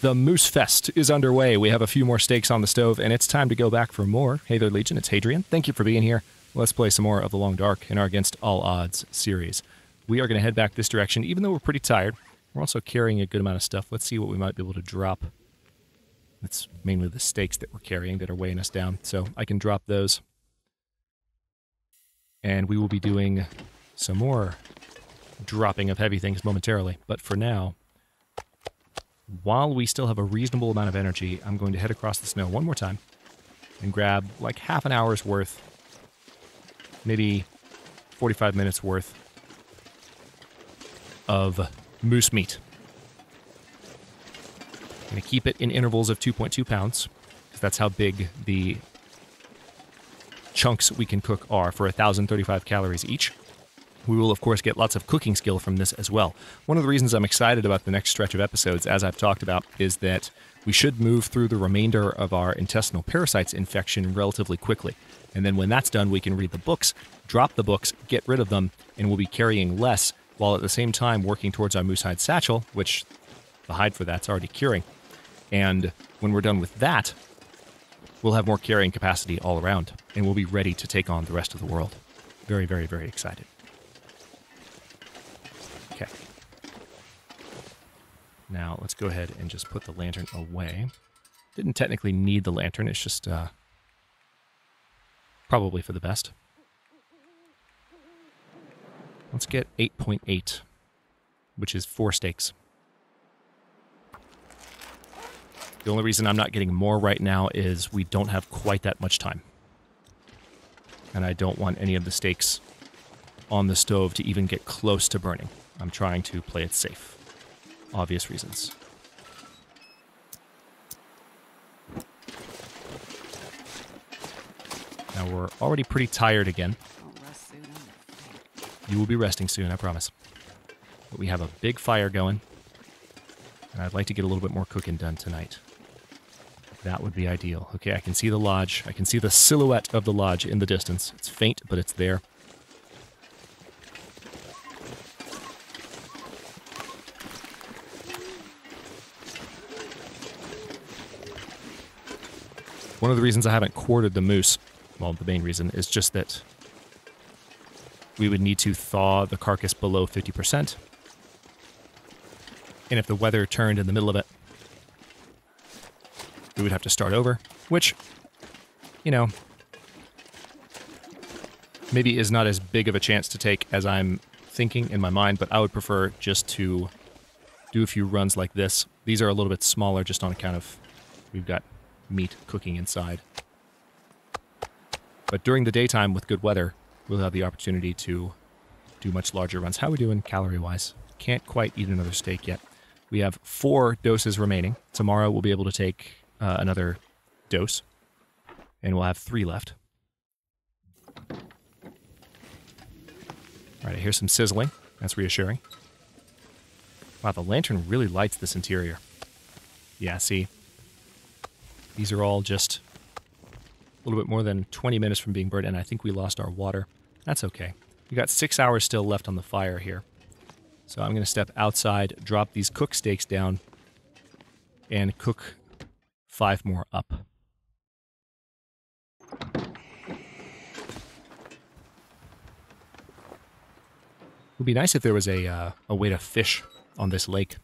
The MOOSEFEST is underway. We have a few more steaks on the stove, and it's time to go back for more. Hey there, Legion. It's Hadrian. Thank you for being here. Let's play some more of The Long Dark in our Against All Odds series. We are going to head back this direction, even though we're pretty tired. We're also carrying a good amount of stuff. Let's see what we might be able to drop. It's mainly the steaks that we're carrying that are weighing us down, so I can drop those. And we will be doing some more dropping of heavy things momentarily. But for now, while we still have a reasonable amount of energy, I'm going to head across the snow one more time and grab like half an hour's worth, maybe 45 minutes worth of moose meat. I'm going to keep it in intervals of 2.2 pounds, because that's how big the chunks we can cook are for 1,035 calories each. We will, of course, get lots of cooking skill from this as well. One of the reasons I'm excited about the next stretch of episodes, as I've talked about, is that we should move through the remainder of our intestinal parasites infection relatively quickly. And then when that's done, we can read the books, drop the books, get rid of them, and we'll be carrying less, while at the same time working towards our moose hide satchel, which the hide for that's already curing. And when we're done with that, we'll have more carrying capacity all around, and we'll be ready to take on the rest of the world. Very, very, very excited. Okay. Now, let's go ahead and just put the lantern away. Didn't technically need the lantern, it's just probably for the best. Let's get 8.8, which is 4 steaks. The only reason I'm not getting more right now is we don't have quite that much time. And I don't want any of the steaks on the stove to even get close to burning. I'm trying to play it safe. Obvious reasons. Now we're already pretty tired again. You will be resting soon, I promise. But we have a big fire going, and I'd like to get a little bit more cooking done tonight. That would be ideal. Okay, I can see the lodge. I can see the silhouette of the lodge in the distance. It's faint, but it's there. One of the reasons I haven't quartered the moose, well, the main reason, is just that we would need to thaw the carcass below 50%. And if the weather turned in the middle of it, we would have to start over, which, you know, maybe is not as big of a chance to take as I'm thinking in my mind, but I would prefer just to do a few runs like this. These are a little bit smaller just on account of we've got meat cooking inside. But during the daytime with good weather, we'll have the opportunity to do much larger runs. How are we doing calorie-wise? Can't quite eat another steak yet. We have 4 doses remaining. Tomorrow we'll be able to take another dose, and we'll have 3 left. All right, I hear some sizzling. That's reassuring. Wow, the lantern really lights this interior. Yeah, see? These are all just a little bit more than 20 minutes from being burned, and I think we lost our water. That's okay. We got 6 hours still left on the fire here. So I'm going to step outside, drop these cooked steaks down, and cook 5 more up. It would be nice if there was a way to fish on this lake.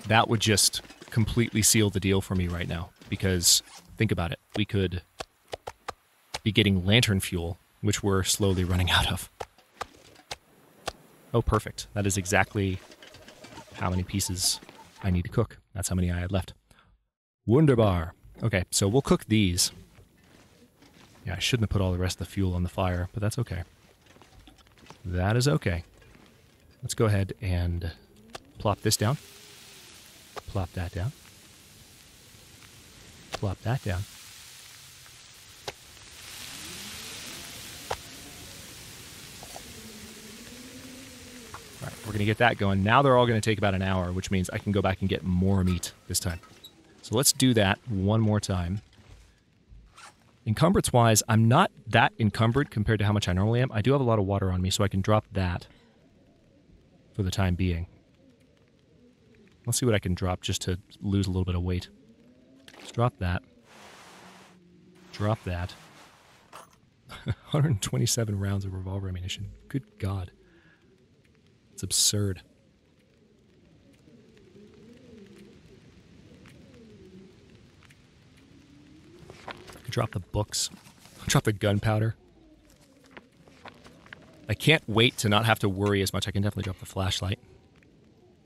That would just completely seal the deal for me right now, because think about it. We could be getting lantern fuel, which we're slowly running out of. Oh, perfect. That is exactly how many pieces I need to cook. That's how many I had left. Wunderbar. Okay, so we'll cook these. Yeah, I shouldn't have put all the rest of the fuel on the fire, but that's okay. That is okay. Let's go ahead and plop this down. Plop that down. Plop that down. All right, we're going to get that going. Now they're all going to take about an hour, which means I can go back and get more meat this time. So let's do that one more time. Encumbrance-wise, I'm not that encumbered compared to how much I normally am. I do have a lot of water on me, so I can drop that for the time being. Let's see what I can drop just to lose a little bit of weight. Let's drop that. Drop that. 127 rounds of revolver ammunition. Good God. It's absurd. I could drop the books. Drop the gunpowder. I can't wait to not have to worry as much. I can definitely drop the flashlight.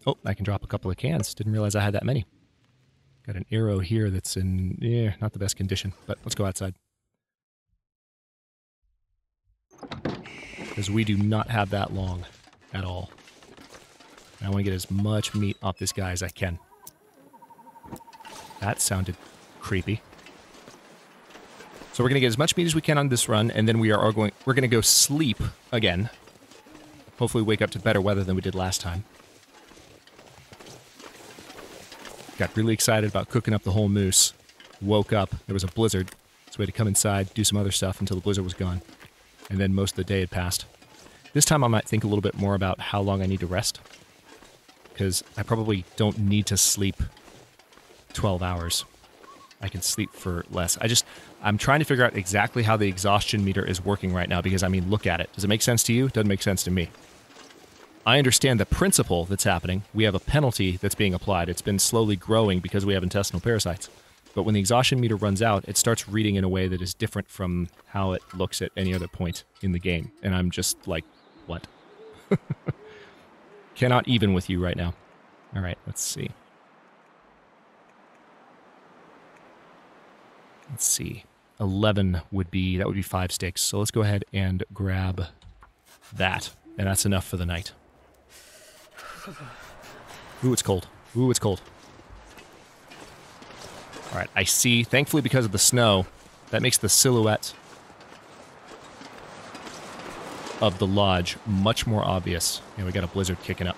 Oh, I can drop a couple of cans. Didn't realize I had that many. Got an arrow here that's in, not the best condition, but let's go outside. Because we do not have that long at all. And I want to get as much meat off this guy as I can. That sounded creepy. So we're going to get as much meat as we can on this run, and then we're going to go sleep again. Hopefully wake up to better weather than we did last time. Got really excited about cooking up the whole moose. Woke up, there was a blizzard, so we had to come inside, do some other stuff until the blizzard was gone. And then most of the day had passed. This time I might think a little bit more about how long I need to rest. Because I probably don't need to sleep 12 hours. I can sleep for less. I'm trying to figure out exactly how the exhaustion meter is working right now, because, I mean, look at it. Does it make sense to you? Doesn't make sense to me. I understand the principle that's happening. We have a penalty that's being applied. It's been slowly growing because we have intestinal parasites. But when the exhaustion meter runs out, it starts reading in a way that is different from how it looks at any other point in the game. And I'm just like, what? Cannot even with you right now. All right, let's see. Let's see. 11 would be 5 steaks. So let's go ahead and grab that. And that's enough for the night. Ooh, it's cold. Ooh, it's cold. All right, I see. Thankfully, because of the snow, that makes the silhouette of the lodge much more obvious. Yeah, we got a blizzard kicking up.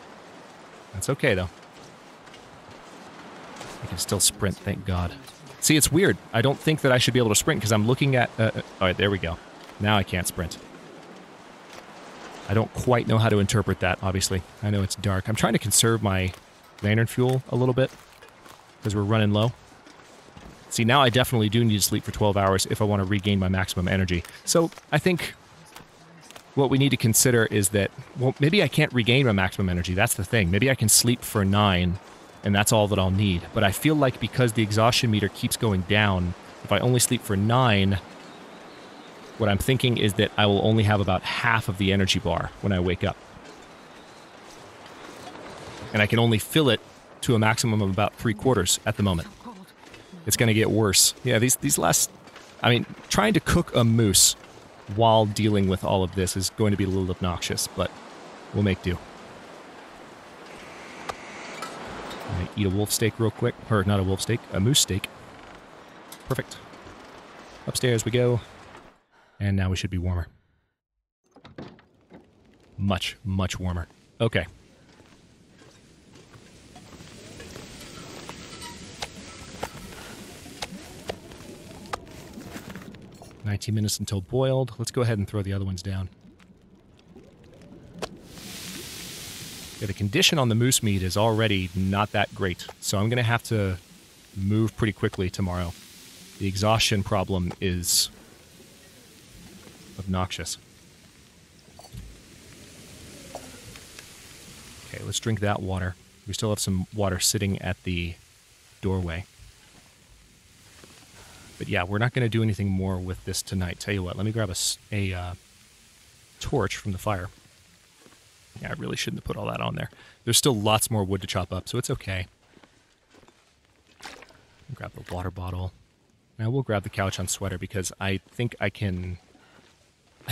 That's okay, though. I can still sprint, thank God. See, it's weird. I don't think that I should be able to sprint because I'm looking at... all right, there we go. Now I can't sprint. I don't quite know how to interpret that, obviously. I know it's dark. I'm trying to conserve my lantern fuel a little bit because we're running low. See, now I definitely do need to sleep for 12 hours if I want to regain my maximum energy. So I think what we need to consider is that, well, maybe I can't regain my maximum energy. That's the thing. Maybe I can sleep for 9, and that's all that I'll need. But I feel like because the exhaustion meter keeps going down, if I only sleep for 9... what I'm thinking is that I will only have about half of the energy bar when I wake up. And I can only fill it to a maximum of about 3/4 at the moment. It's going to get worse. Yeah, these last... I mean, trying to cook a moose while dealing with all of this is going to be a little obnoxious, but we'll make do. I'm going to eat a wolf steak real quick. Or not a wolf steak, a moose steak. Perfect. Upstairs we go. And now we should be warmer. Much, much warmer. Okay. "19 minutes until boiled." Let's go ahead and throw the other ones down. Yeah, the condition on the moose meat is already not that great, so I'm going to have to move pretty quickly tomorrow. The exhaustion problem is... obnoxious. Okay, let's drink that water. We still have some water sitting at the doorway. But yeah, we're not going to do anything more with this tonight. Tell you what, let me grab a torch from the fire. Yeah, I really shouldn't have put all that on there. There's still lots more wood to chop up, so it's okay. Grab the water bottle. Now we'll grab the couch on sweater because I think I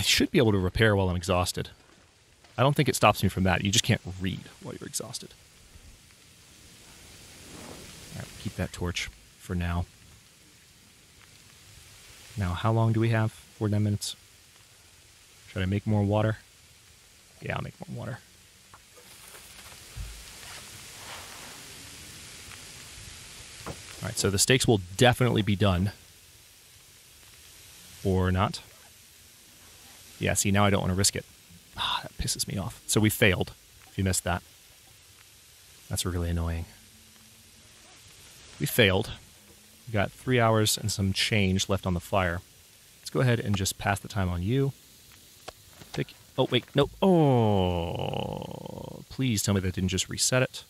should be able to repair while I'm exhausted. I don't think it stops me from that. You just can't read while you're exhausted. All right, keep that torch for now. Now, how long do we have? 49 minutes. Should I make more water? Yeah, I'll make more water. All right, so the steaks will definitely be done. Or not. Yeah, see, now I don't want to risk it. Ah, that pisses me off. So we failed, if you missed that. That's really annoying. We failed. We got 3 hours and some change left on the fire. Let's go ahead and just pass the time on you. Oh, wait, no. Oh, please tell me that didn't just reset it.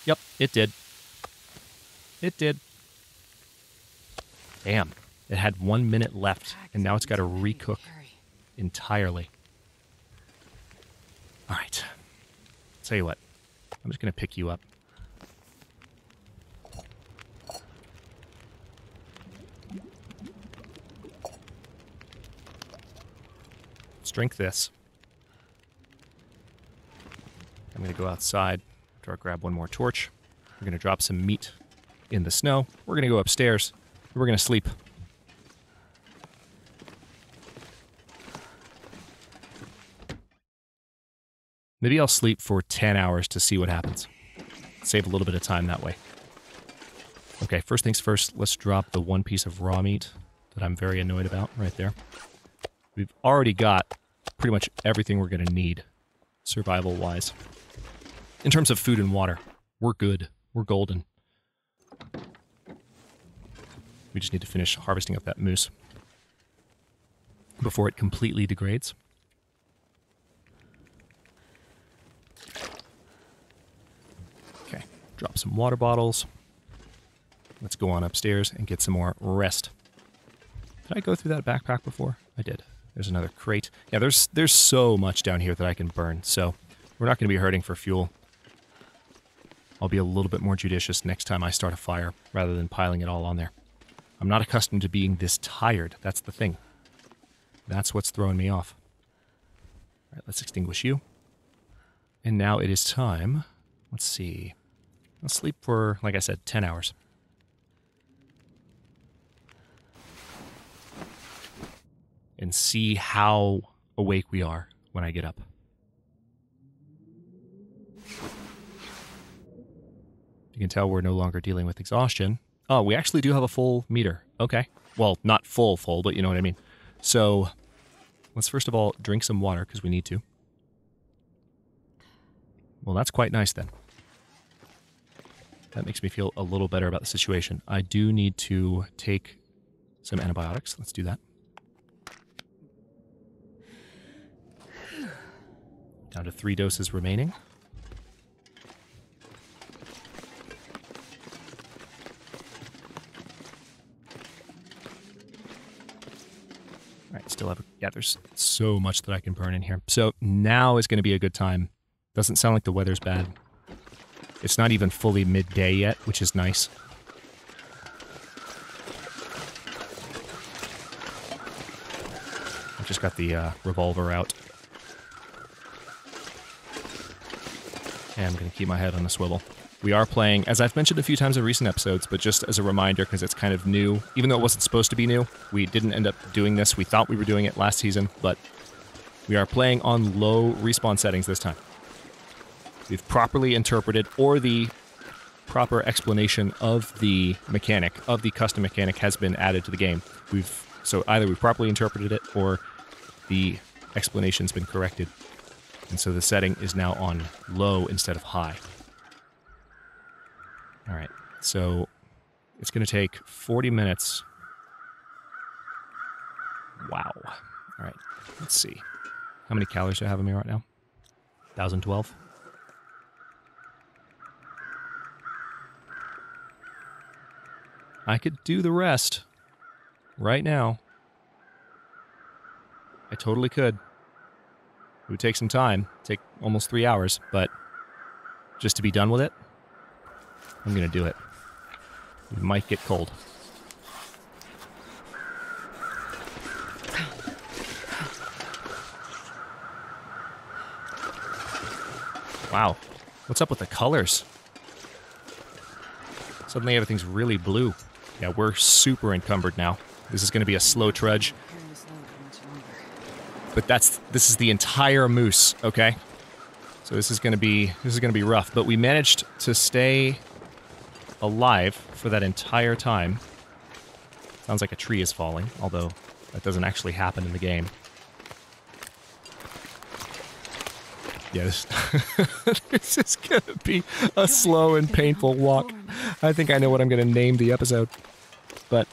Yep, it did. It did. Damn. It had 1 minute left, and now it's got to recook entirely. All right. Tell you what. I'm just going to pick you up. Let's drink this. I'm going to go outside after I grab one more torch. We're going to drop some meat in the snow. We're going to go upstairs. We're going to sleep. Maybe I'll sleep for 10 hours to see what happens. Save a little bit of time that way. Okay, first things first, let's drop the one piece of raw meat that I'm very annoyed about right there. We've already got pretty much everything we're going to need, survival-wise. In terms of food and water, we're good. We're golden. We just need to finish harvesting up that moose before it completely degrades. Okay, drop some water bottles. Let's go on upstairs and get some more rest. Did I go through that backpack before? I did. There's another crate. Yeah, there's so much down here that I can burn, so we're not going to be hurting for fuel. I'll be a little bit more judicious next time I start a fire, rather than piling it all on there. I'm not accustomed to being this tired. That's the thing. That's what's throwing me off. All right, let's extinguish you. And now it is time. Let's see. I'll sleep for, like I said, 10 hours. And see how awake we are when I get up. You can tell we're no longer dealing with exhaustion. Oh, we actually do have a full meter. Okay. Well, not full, but you know what I mean. So, let's first of all drink some water, because we need to. Well, that's quite nice then. That makes me feel a little better about the situation. I do need to take some antibiotics. Let's do that. Down to 3 doses remaining. Alright, still have yeah, there's so much that I can burn in here. So now is going to be a good time. Doesn't sound like the weather's bad. It's not even fully midday yet, which is nice. I've just got the revolver out. And I'm going to keep my head on a swivel. We are playing, as I've mentioned a few times in recent episodes, but just as a reminder, because it's kind of new, even though it wasn't supposed to be new, we didn't end up doing this. We thought we were doing it last season, but we are playing on low respawn settings this time. We've properly interpreted, or the proper explanation of the mechanic, of the custom mechanic, has been added to the game. So either we've properly interpreted it, or the explanation's been corrected. And so the setting is now on low instead of high. Alright, so it's going to take 40 minutes. Wow. Alright, let's see. How many calories do I have in me right now? 1,012? I could do the rest right now. I totally could. It would take some time, take almost 3 hours, but just to be done with it, I'm going to do it. It might get cold. Wow. What's up with the colors? Suddenly everything's really blue. Yeah, we're super encumbered now. This is going to be a slow trudge. But this is the entire moose, okay? So this is going to be rough, but we managed to stay alive for that entire time. Sounds like a tree is falling, although that doesn't actually happen in the game. Yeah, this is going to be a slow and painful walk. I think I know what I'm going to name the episode. But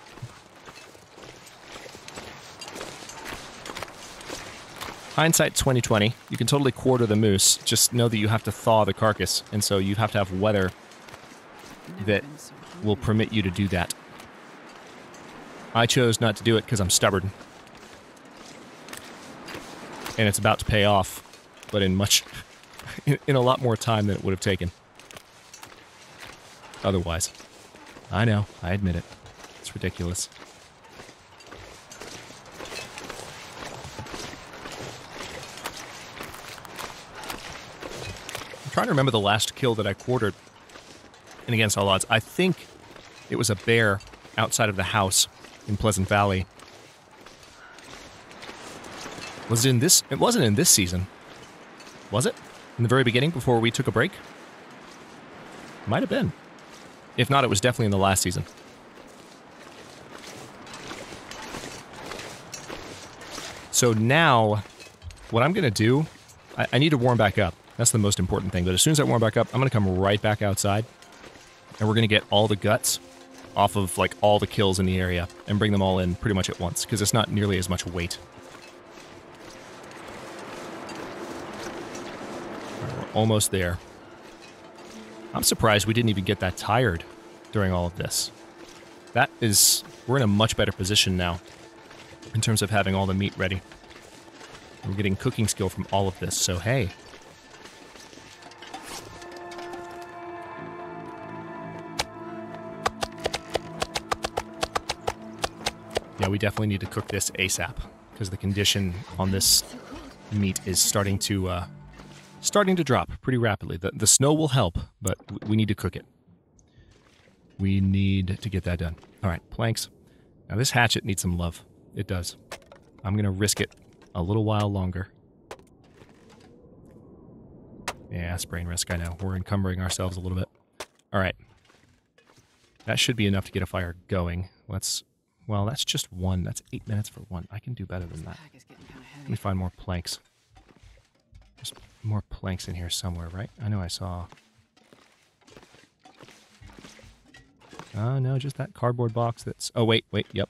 hindsight 2020, you can totally quarter the moose. Just know that you have to thaw the carcass, and so you have to have weather that will permit you to do that. I chose not to do it because I'm stubborn. And it's about to pay off, but in a lot more time than it would have taken otherwise. I know, I admit it. It's ridiculous. I'm trying to remember the last kill that I quartered in Against All Odds. I think it was a bear outside of the house in Pleasant Valley. Was it in this? It wasn't in this season. Was it? In the very beginning before we took a break? Might have been. If not, it was definitely in the last season. So now, what I'm going to do, I need to warm back up. That's the most important thing. But as soon as I warm back up, I'm going to come right back outside. And we're going to get all the guts off of like all the kills in the area and bring them all in pretty much at once, because it's not nearly as much weight. Almost there. I'm surprised we didn't even get that tired during all of this. We're in a much better position now in terms of having all the meat ready. We're getting cooking skill from all of this, so hey. Yeah, we definitely need to cook this ASAP, because the condition on this meat is starting to drop pretty rapidly. The snow will help, but we need to cook it. We need to get that done. All right, planks. Now this hatchet needs some love. It does. I'm going to risk it a little while longer. Yeah, sprain risk, I know. We're encumbering ourselves a little bit. All right. That should be enough to get a fire going. Well, that's just one. That's 8 minutes for one. I can do better than that. Let me find more planks. There's more planks in here somewhere, right? I know I saw. No, just that cardboard box that's... Oh, wait, yep.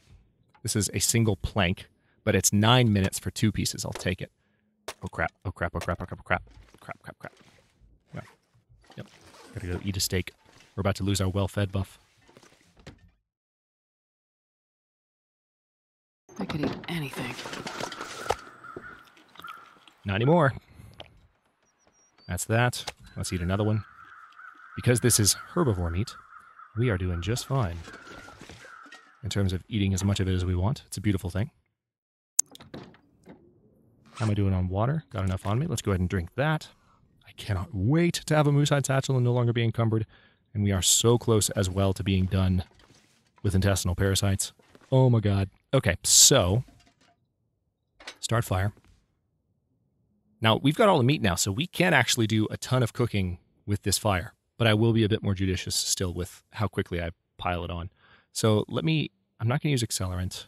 This is a single plank, but it's 9 minutes for 2 pieces. I'll take it. Oh, crap. Oh, crap. Oh, crap. Oh, crap. Oh, crap. Crap. Yeah. Yep. Gotta go eat a steak. We're about to lose our well-fed buff. I could eat anything. Not anymore. That's that. Let's eat another one. Because this is herbivore meat, we are doing just fine in terms of eating as much of it as we want. It's a beautiful thing. How am I doing on water? Got enough on me. Let's go ahead and drink that. I cannot wait to have a moose-hide satchel and no longer be encumbered. And we are so close as well to being done with intestinal parasites. Oh my god. Okay, so start fire. Now, we've got all the meat now, so we can actually do a ton of cooking with this fire. But I will be a bit more judicious still with how quickly I pile it on. So I'm not going to use accelerant.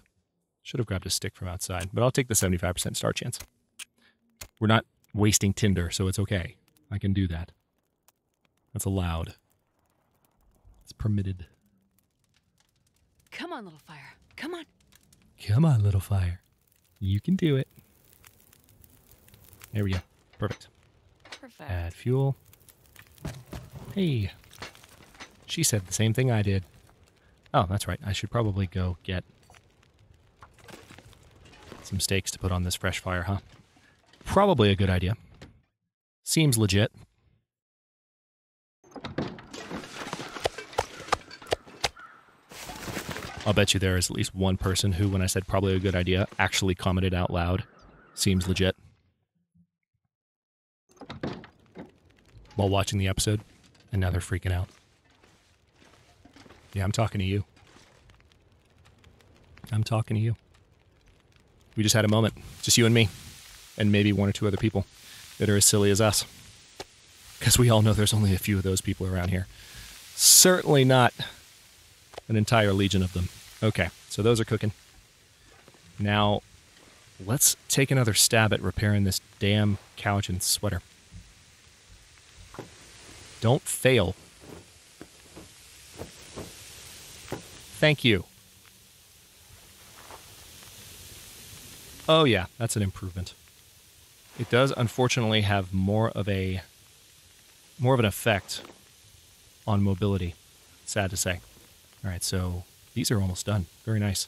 Should have grabbed a stick from outside, but I'll take the 75% start chance. We're not wasting tinder, so it's okay. I can do that. That's allowed. It's permitted. Come on, little fire. Come on. Come on, little fire. You can do it. There we go. Perfect. Perfect. Add fuel. Hey. She said the same thing I did. Oh, that's right. I should probably go get some steaks to put on this fresh fire, huh? Probably a good idea. Seems legit. I'll bet you there is at least one person who, when I said probably a good idea, actually commented out loud. Seems legit. While watching the episode, and now they're freaking out. Yeah, I'm talking to you. I'm talking to you. We just had a moment. Just you and me. And maybe one or two other people that are as silly as us. Because we all know there's only a few of those people around here. Certainly not an entire legion of them. Okay, so those are cooking. Now, let's take another stab at repairing this damn couch and sweater. Don't fail. Thank you. Oh yeah, that's an improvement. It does unfortunately have more of an effect on mobility. Sad to say. All right, so these are almost done. Very nice.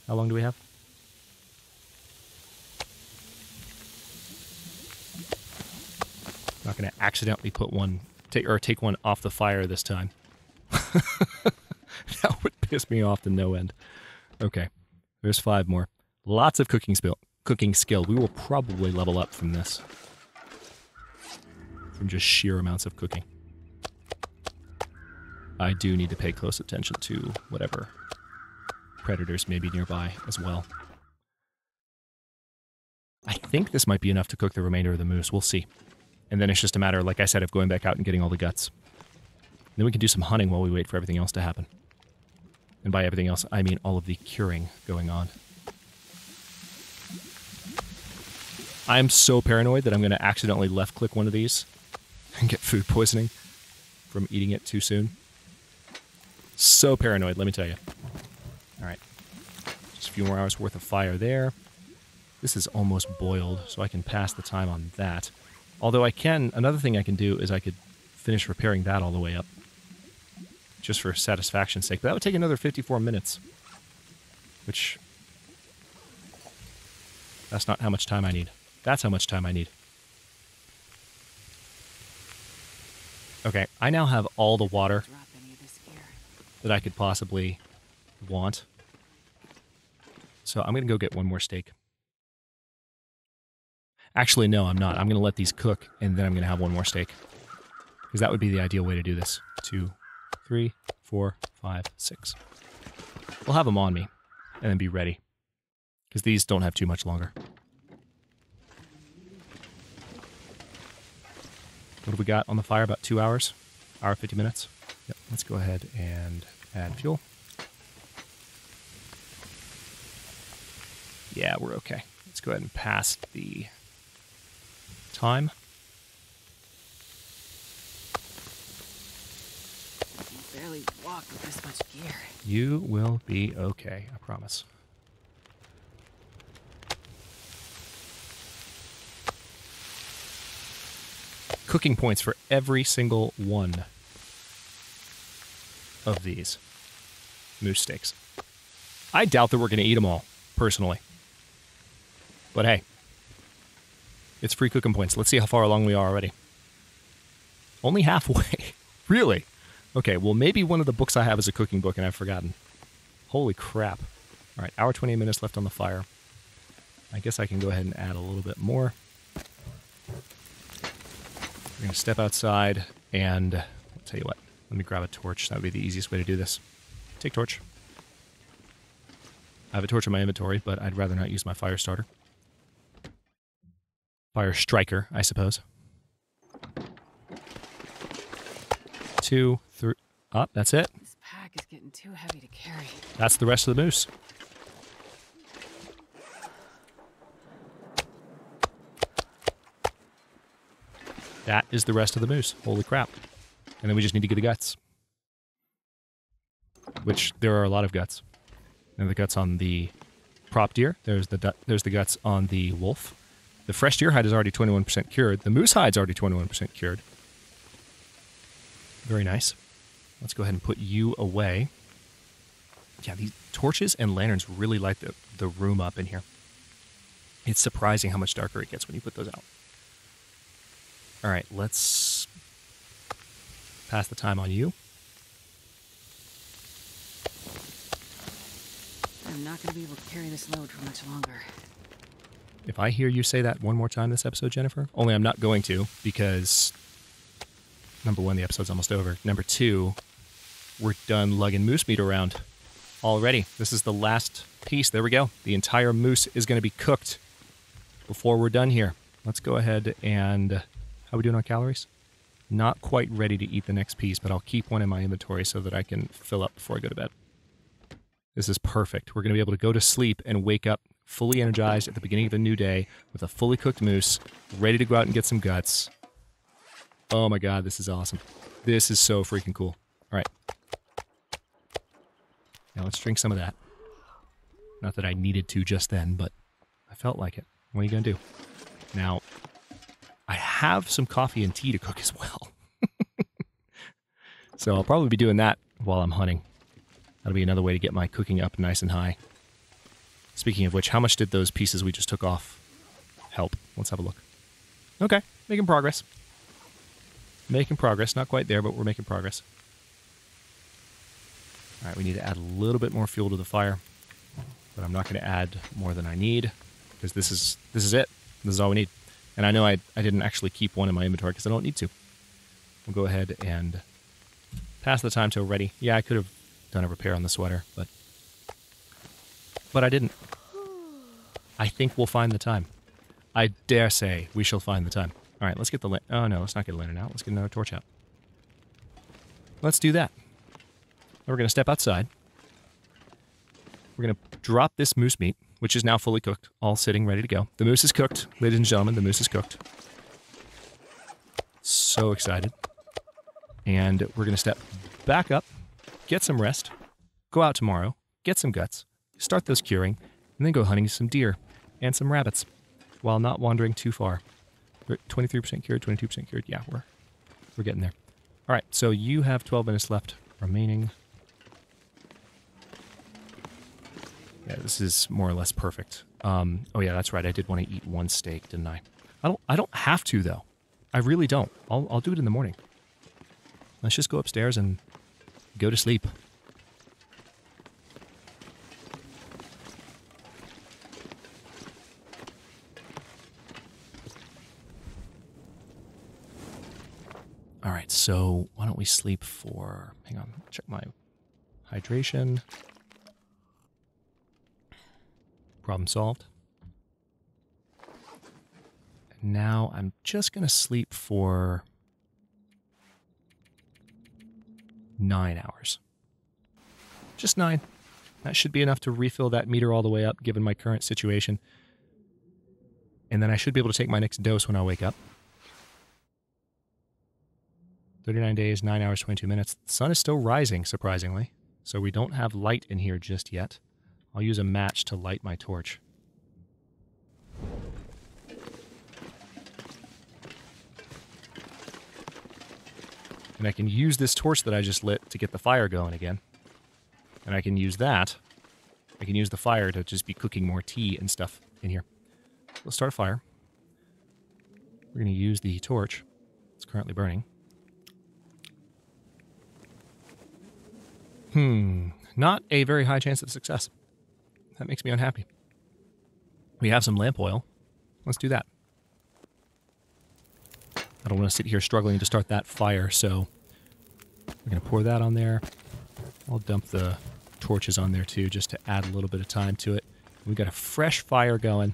How long do we have? Not going to accidentally take one off the fire this time. That would piss me off to no end. Okay, there's 5 more. Lots of cooking skill. We will probably level up from this. From just sheer amounts of cooking. I do need to pay close attention to whatever predators may be nearby as well. I think this might be enough to cook the remainder of the moose. We'll see. And then it's just a matter, like I said, of going back out and getting all the guts. Then we can do some hunting while we wait for everything else to happen. And by everything else, I mean all of the curing going on. I'm so paranoid that I'm going to accidentally left-click one of these and get food poisoning from eating it too soon. So paranoid, let me tell you. All right. Just a few more hours worth of fire there. This is almost boiled, so I can pass the time on that. Although another thing I can do is I could finish repairing that all the way up. Just for satisfaction's sake. But that would take another 54 minutes. Which, that's not how much time I need. That's how much time I need. Okay, I now have all the water that I could possibly want. So I'm going to go get one more steak. Actually, no, I'm not. I'm going to let these cook, and then I'm going to have one more steak. Because that would be the ideal way to do this. 2, 3, 4, 5, 6. We'll have them on me, and then be ready. Because these don't have too much longer. What have we got on the fire? About 2 hours? Hour 50 minutes? Yep, let's go ahead and add fuel. Yeah, we're okay. Let's go ahead and pass the time. I can barely walk with this much gear. You will be okay, I promise. Cooking points for every single one of these moose steaks. I doubt that we're going to eat them all, personally. But hey, it's free cooking points. Let's see how far along we are already. Only halfway. Really? Okay, well, maybe one of the books I have is a cooking book and I've forgotten. Holy crap. All right, hour 28 minutes left on the fire. I guess I can go ahead and add a little bit more. We're going to step outside and, I'll tell you what, let me grab a torch. That would be the easiest way to do this. Take torch. I have a torch in my inventory, but I'd rather not use my fire starter. Fire striker, I suppose. 2, 3, up, that's it. This pack is getting too heavy to carry. That's the rest of the moose. That is the rest of the moose. Holy crap. And then we just need to get the guts. Which, there are a lot of guts. And the guts on the prop deer. There's the guts on the wolf. The fresh deer hide is already 21% cured. The moose hide's already 21% cured. Very nice. Let's go ahead and put you away. Yeah, these torches and lanterns really light the room up in here. It's surprising how much darker it gets when you put those out. All right, let's pass the time on you. I'm not going to be able to carry this load for much longer. If I hear you say that one more time this episode, Jennifer, only I'm not going to, because number 1, the episode's almost over. Number 2, we're done lugging moose meat around already. This is the last piece. There we go. The entire moose is going to be cooked before we're done here. Let's go ahead and... How are we doing on calories? Not quite ready to eat the next piece, but I'll keep one in my inventory so that I can fill up before I go to bed. This is perfect. We're going to be able to go to sleep and wake up fully energized at the beginning of a new day with a fully cooked moose, ready to go out and get some guts. Oh my god, this is awesome. This is so freaking cool. All right. Now let's drink some of that. Not that I needed to just then, but I felt like it. What are you going to do? Now, I have some coffee and tea to cook as well. So I'll probably be doing that while I'm hunting. That'll be another way to get my cooking up nice and high. Speaking of which, how much did those pieces we just took off help? Let's have a look. Okay, making progress. Making progress. Not quite there, but we're making progress. All right, we need to add a little bit more fuel to the fire. But I'm not going to add more than I need, because this is it. This is all we need. And I know I didn't actually keep one in my inventory because I don't need to. We'll go ahead and pass the time till ready. Yeah, I could have done a repair on the sweater, but I didn't. I think we'll find the time. I dare say we shall find the time. All right, let's get the oh no, let's not get a lantern out. Let's get another torch out. Let's do that. We're going to step outside. We're going to drop this moose meat, which is now fully cooked, all sitting ready to go. The moose is cooked, ladies and gentlemen. The moose is cooked. So excited. And we're going to step back up, get some rest, go out tomorrow, get some guts, start those curing, and then go hunting some deer and some rabbits while not wandering too far. We're 23% cured, 22% cured. Yeah, we're getting there. All right, so you have 12 minutes left remaining. Yeah, this is more or less perfect. Oh yeah, that's right. I did want to eat one steak, didn't I? I don't have to though. I really don't. I'll do it in the morning. Let's just go upstairs and go to sleep. All right, so why don't we sleep for... Hang on, check my hydration. Problem solved. And now I'm just going to sleep for 9 hours. Just 9. That should be enough to refill that meter all the way up, given my current situation. And then I should be able to take my next dose when I wake up. 39 days, 9 hours, 22 minutes. The sun is still rising, surprisingly. So we don't have light in here just yet. I'll use a match to light my torch. And I can use this torch that I just lit to get the fire going again. And I can use that. I can use the fire to just be cooking more tea and stuff in here. Let's start a fire. We're going to use the torch. It's currently burning. Not a very high chance of success. That makes me unhappy. We have some lamp oil. Let's do that. I don't want to sit here struggling to start that fire, so we're going to pour that on there. I'll dump the torches on there too, just to add a little bit of time to it. We've got a fresh fire going.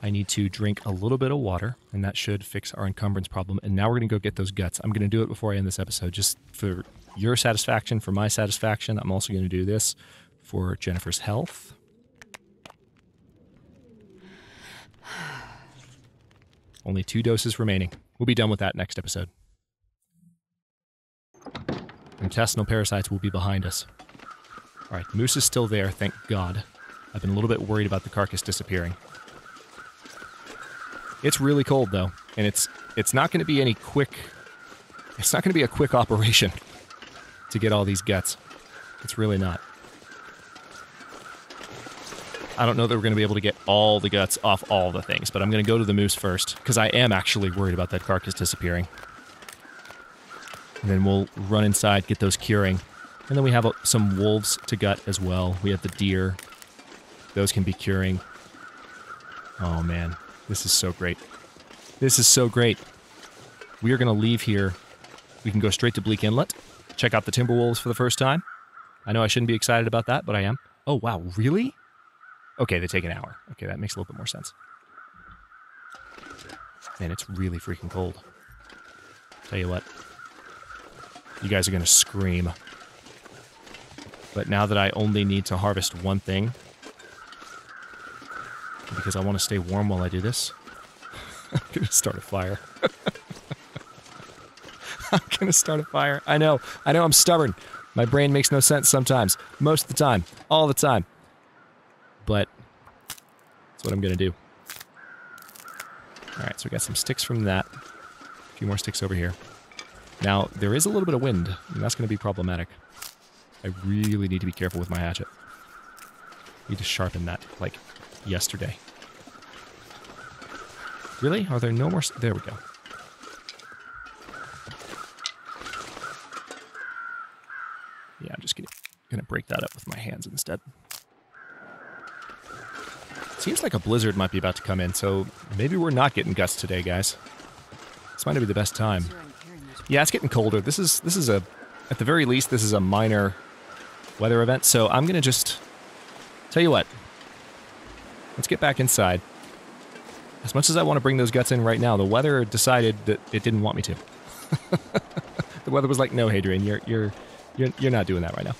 I need to drink a little bit of water, and that should fix our encumbrance problem. And now we're going to go get those guts. I'm going to do it before I end this episode, just for your satisfaction, for my satisfaction. I'm also going to do this for Jennifer's health. Only 2 doses remaining. We'll be done with that next episode. Intestinal parasites will be behind us. All right, the moose is still there, thank God. I've been a little bit worried about the carcass disappearing. It's really cold though, and it's not going to be any quick. It's not going to be a quick operation to get all these guts. It's really not. I don't know that we're going to be able to get all the guts off all the things, but I'm going to go to the moose first, because I am actually worried about that carcass disappearing. And then we'll run inside, get those curing. And then we have some wolves to gut as well. We have the deer. Those can be curing. Oh man, this is so great. This is so great. We are going to leave here. We can go straight to Bleak Inlet. Check out the timber wolves for the first time. I know I shouldn't be excited about that, but I am. Oh wow, really? Okay, they take an hour. Okay, that makes a little bit more sense. Man, it's really freaking cold. Tell you what. You guys are going to scream. But now that I only need to harvest one thing, because I want to stay warm while I do this, I'm going to start a fire. I'm going to start a fire. I know, I'm stubborn. My brain makes no sense sometimes. Most of the time. All the time. But that's what I'm going to do. Alright, so we got some sticks from that. A few more sticks over here. Now, there is a little bit of wind, and that's going to be problematic. I really need to be careful with my hatchet. I need to sharpen that, like, yesterday. Really? Are there no more... There we go. Yeah, I'm just gonna break that up with my hands instead. Seems like a blizzard might be about to come in, so maybe we're not getting gusts today, guys. This might be the best time. Yeah, it's getting colder. This is a... At the very least, this is a minor weather event, so I'm gonna just... Tell you what. Let's get back inside. As much as I want to bring those guts in right now, the weather decided that it didn't want me to. The weather was like, no, Hadrian, you're not doing that right now.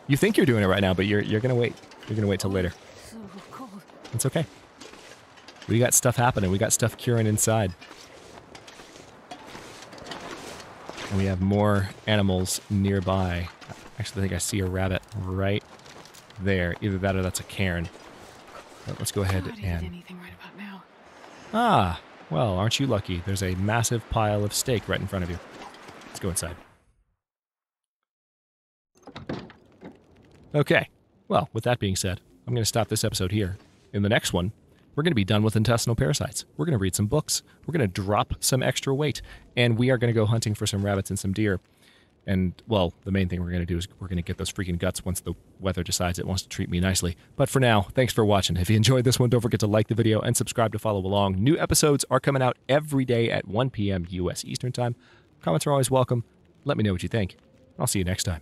You think you're doing it right now, but you're gonna wait. You're gonna wait till later. So cold. It's okay. We got stuff happening. We got stuff curing inside. And we have more animals nearby. Actually, I think I see a rabbit right there. Either that or that's a cairn. But let's go ahead Not and... anything right about now. Ah, well, aren't you lucky? There's a massive pile of steak right in front of you. Let's go inside. Okay, well, with that being said, I'm going to stop this episode here. In the next one, we're going to be done with intestinal parasites. We're going to read some books. We're going to drop some extra weight. And we are going to go hunting for some rabbits and some deer. And, well, the main thing we're going to do is we're going to get those freaking guts once the weather decides it wants to treat me nicely. But for now, thanks for watching. If you enjoyed this one, don't forget to like the video and subscribe to follow along. New episodes are coming out every day at 1 p.m. U.S. Eastern Time. Comments are always welcome. Let me know what you think. I'll see you next time.